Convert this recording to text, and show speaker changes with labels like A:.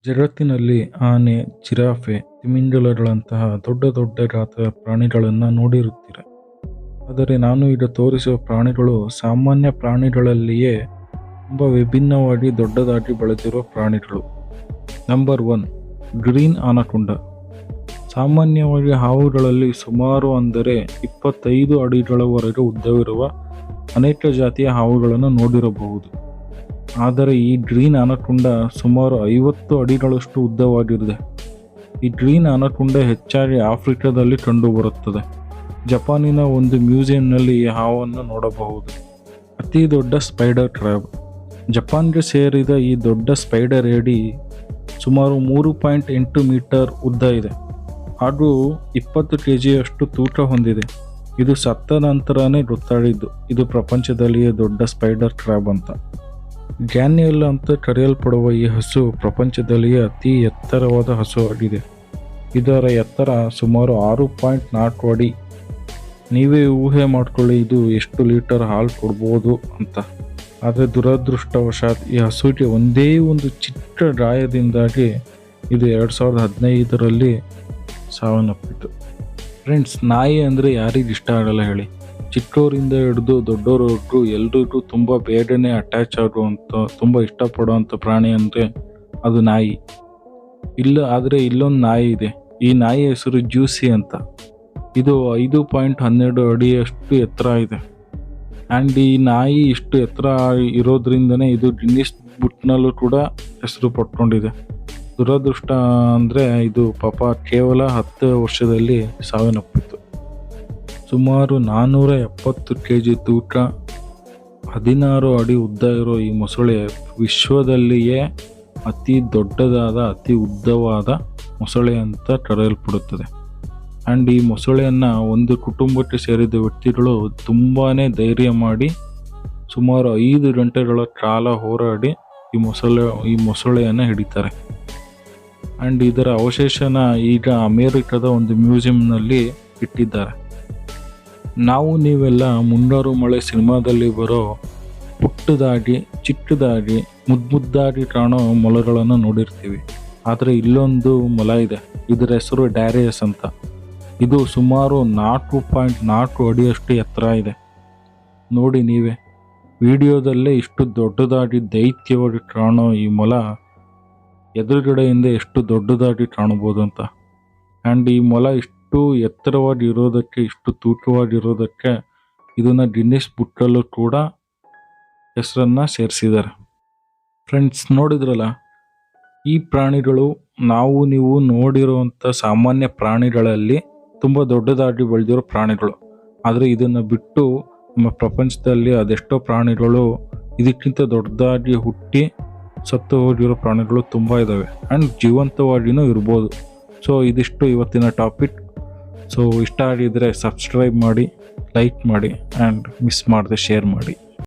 A: ಜಗತ್ತಿನಲ್ಲಿ ಆನೆ, ಜಿರಾಫೆ, ತಿಮಿಂಗಿಲಗಳಂತಹ ದೊಡ್ಡ ದೊಡ್ಡ ಗಾತ್ರದ ಪ್ರಾಣಿಗಳನ್ನು ನೋಡಿರುತ್ತೀರ. ಆದರೆ ನಾನು ಈಗ ತೋರಿಸುವ ಪ್ರಾಣಿಗಳು ಸಾಮಾನ್ಯ ಪ್ರಾಣಿಗಳಲ್ಲಿಯೇ ತುಂಬ ವಿಭಿನ್ನವಾಗಿ ದೊಡ್ಡದಾಗಿ ಬೆಳೆದಿರುವ ಪ್ರಾಣಿಗಳು. Number 1, green ಅನಕೊಂಡ. ಸಾಮಾನ್ಯವಾಗಿ ಹಾವುಗಳಲ್ಲಿ ಸುಮಾರು 25 ಅಡಿಗಳವರೆಗೆ ಉದ್ದವಿರುವ ಅನೇಕ ಜಾತಿಯ ಹಾವುಗಳನ್ನು ನೋಡಿರಬಹುದು. ಆದರೆ ಈ ಗ್ರೀನ್ ಅನಕೊಂಡ ಸುಮಾರು 50 ಅಡಿಗಳಷ್ಟು ಉದ್ದವಾಗಿರುತ್ತದೆ. ಈ ಗ್ರೀನ್ ಅನಕೊಂಡ ಹೆಚ್ಚಾಗಿ ಆಫ್ರಿಕಾದಲ್ಲಿ ಕಂಡುಬರುತ್ತದೆ. ಜಪಾನಿನ ಒಂದು ಮ್ಯೂಸಿಯಂನಲ್ಲಿ ಈ ಹಾವನ್ನು ನೋಡಬಹುದು. ಅತಿ ದೊಡ್ಡ ಸ್ಪೈಡರ್ ಕ್ರ್ಯಾಬ್. ಜಪಾನ್ಗೆ ಸೇರಿದ ಈ ದೊಡ್ಡ ಸ್ಪೈಡರ್ ಏಡಿ ಸುಮಾರು 3.8 ಮೀಟರ್ ಉದ್ದ ಇದೆ ಹಾಗೂ 20 kgಯಷ್ಟು ತೂಕ ಹೊಂದಿದೆ. ಇದು ಸತ್ತ ನಂತರನೇ ಗೊತ್ತಾಗಿದ್ದು ಇದು ಪ್ರಪಂಚದಲ್ಲಿಯೇ ದೊಡ್ಡ ಸ್ಪೈಡರ್ ಕ್ರ್ಯಾಬ್ ಅಂತ. ಗ್ಯಾನಿಯಲ್ ಅಂತ ಕರೆಯಲ್ಪಡುವ ಈ ಹಸು ಪ್ರಪಂಚದಲ್ಲಿಯೇ ಅತಿ ಎತ್ತರವಾದ ಹಸು ಆಗಿದೆ. ಇದರ ಎತ್ತರ ಸುಮಾರು 6.4 ಅಡಿ. ನೀವೇ ಊಹೆ ಮಾಡ್ಕೊಳ್ಳಿ ಇದು ಎಷ್ಟು ಲೀಟರ್ ಹಾಲು ಕೊಡ್ಬೋದು ಅಂತ. ಆದರೆ ದುರದೃಷ್ಟವಶಾತ್ ಈ ಹಸುವಿಗೆ ಒಂದೇ ಒಂದು ಚಿಕ್ಕ ಗಾಯದಿಂದಾಗಿ ಇದು 2015ರಲ್ಲಿ ಸಾವನ್ನಪ್ಪಿತು. ಫ್ರೆಂಡ್ಸ್, ನಾಯಿ ಅಂದರೆ ಯಾರಿಗೆ ಇಷ್ಟ ಆಗಲ್ಲ ಹೇಳಿ. ಚಿಕ್ಕವರಿಂದ ಹಿಡಿದು ದೊಡ್ಡವರವರೆಗೂ ಎಲ್ರಿಗೂ ತುಂಬ ಬೇಗನೆ ಅಟ್ಯಾಚ್ ಆಗುವಂಥ, ತುಂಬ ಇಷ್ಟಪಡುವಂಥ ಪ್ರಾಣಿ ಅಂದರೆ ಅದು ನಾಯಿ. ಆದರೆ ಇಲ್ಲೊಂದು ನಾಯಿ ಇದೆ. ಈ ನಾಯಿ ಹೆಸರು ಜ್ಯೂಸಿ ಅಂತ. ಇದು 5.12 ಅಡಿಯಷ್ಟು ಎತ್ತರ ಇದೆ. ಆ್ಯಂಡ್ ಈ ನಾಯಿ ಇಷ್ಟು ಎತ್ತರ ಇರೋದ್ರಿಂದನೇ ಇದು ಗಿನ್ನಿಸ್ ಬುಕ್ನಲ್ಲೂ ಕೂಡ ಹೆಸರು ಪಡ್ಕೊಂಡಿದೆ. ದುರದೃಷ್ಟ ಅಂದರೆ ಇದು ಪಾಪ ಕೇವಲ 10 ವರ್ಷದಲ್ಲಿ ಸಾವನ್ನಪ್ಪಿತು. ಸುಮಾರು 470 kg ತೂಕ, 16 ಅಡಿ ಉದ್ದ ಇರೋ ಈ ಮೊಸಳೆ ವಿಶ್ವದಲ್ಲಿಯೇ ಅತಿ ದೊಡ್ಡದಾದ, ಅತಿ ಉದ್ದವಾದ ಮೊಸಳೆ ಅಂತ ಕರೆಯಲ್ಪಡುತ್ತದೆ. ಆ್ಯಂಡ್ ಈ ಮೊಸಳೆಯನ್ನು ಒಂದು ಕುಟುಂಬಕ್ಕೆ ಸೇರಿದ ವ್ಯಕ್ತಿಗಳು ತುಂಬಾ ಧೈರ್ಯ ಮಾಡಿ ಸುಮಾರು 5 ಗಂಟೆಗಳ ಕಾಲ ಹೋರಾಡಿ ಈ ಮೊಸಳೆಯನ್ನು ಹಿಡಿತಾರೆ. ಆ್ಯಂಡ್ ಇದರ ಅವಶೇಷನ ಈಗ ಅಮೇರಿಕದ ಒಂದು ಮ್ಯೂಸಿಯಂನಲ್ಲಿ ಇಟ್ಟಿದ್ದಾರೆ. ನಾವು ನೀವೆಲ್ಲ ಮುಂಗಾರು ಮಳೆ ಸಿನಿಮಾದಲ್ಲಿ ಬರೋ ಪುಟ್ಟದಾಗಿ, ಚಿಕ್ಕದಾಗಿ, ಮುದ್ದಾಗಿ ಕಾಣೋ ಮೊಲಗಳನ್ನು ನೋಡಿರ್ತೀವಿ. ಆದರೆ ಇಲ್ಲೊಂದು ಮೊಲ ಇದೆ. ಇದರ ಹೆಸರು ಡ್ಯಾರಿಯಸ್ ಅಂತ. ಇದು ಸುಮಾರು 4.4 ಅಡಿಯಷ್ಟು ಎತ್ತರ ಇದೆ. ನೋಡಿ ನೀವೇ, ವಿಡಿಯೋದಲ್ಲೇ ಇಷ್ಟು ದೊಡ್ಡದಾಗಿ ದೈತ್ಯವಾಗಿ ಕಾಣೋ ಈ ಮೊಲ ಎದುರುಗಡೆಯಿಂದ ಎಷ್ಟು ದೊಡ್ಡದಾಗಿ ಕಾಣಬಹುದು ಅಂತ. ಆ್ಯಂಡ್ ಈ ಮೊಲ ಇಷ್ಟು ಎತ್ತರವಾಗಿ ಇರೋದಕ್ಕೆ, ಇಷ್ಟು ತೂಕವಾಗಿರೋದಕ್ಕೆ ಇದನ್ನು ಗಿನ್ನಿಸ್ ಬುಕ್ಕಲ್ಲೂ ಕೂಡ ಹೆಸರನ್ನು ಸೇರಿಸಿದ್ದಾರೆ. ಫ್ರೆಂಡ್ಸ್, ನೋಡಿದ್ರಲ್ಲ, ಈ ಪ್ರಾಣಿಗಳು ನೀವು ನೋಡಿರುವಂಥ ಸಾಮಾನ್ಯ ಪ್ರಾಣಿಗಳಲ್ಲಿ ತುಂಬ ದೊಡ್ಡದಾಗಿ ಬೆಳೆದಿರೋ ಪ್ರಾಣಿಗಳು. ಆದರೆ ಇದನ್ನು ಬಿಟ್ಟು ನಮ್ಮ ಪ್ರಪಂಚದಲ್ಲಿ ಅದೆಷ್ಟೋ ಪ್ರಾಣಿಗಳು ಇದಕ್ಕಿಂತ ದೊಡ್ಡದಾಗಿ ಹುಟ್ಟಿ ಸತ್ತು ಹೋಗಿರೋ ಪ್ರಾಣಿಗಳು ತುಂಬ ಇದ್ದಾವೆ. ಆ್ಯಂಡ್ ಜೀವಂತವಾಗಿಯೂ ಇರ್ಬೋದು. ಸೊ ಇದಿಷ್ಟು ಇವತ್ತಿನ ಟಾಪಿಕ್. ಸೊ ಇಷ್ಟ ಆಗಿದ್ರೆ ಸಬ್ಸ್ಕ್ರೈಬ್ ಮಾಡಿ, ಲೈಕ್ ಮಾಡಿ, ಆ್ಯಂಡ್ ಮಿಸ್ ಮಾಡದೆ ಶೇರ್ ಮಾಡಿ.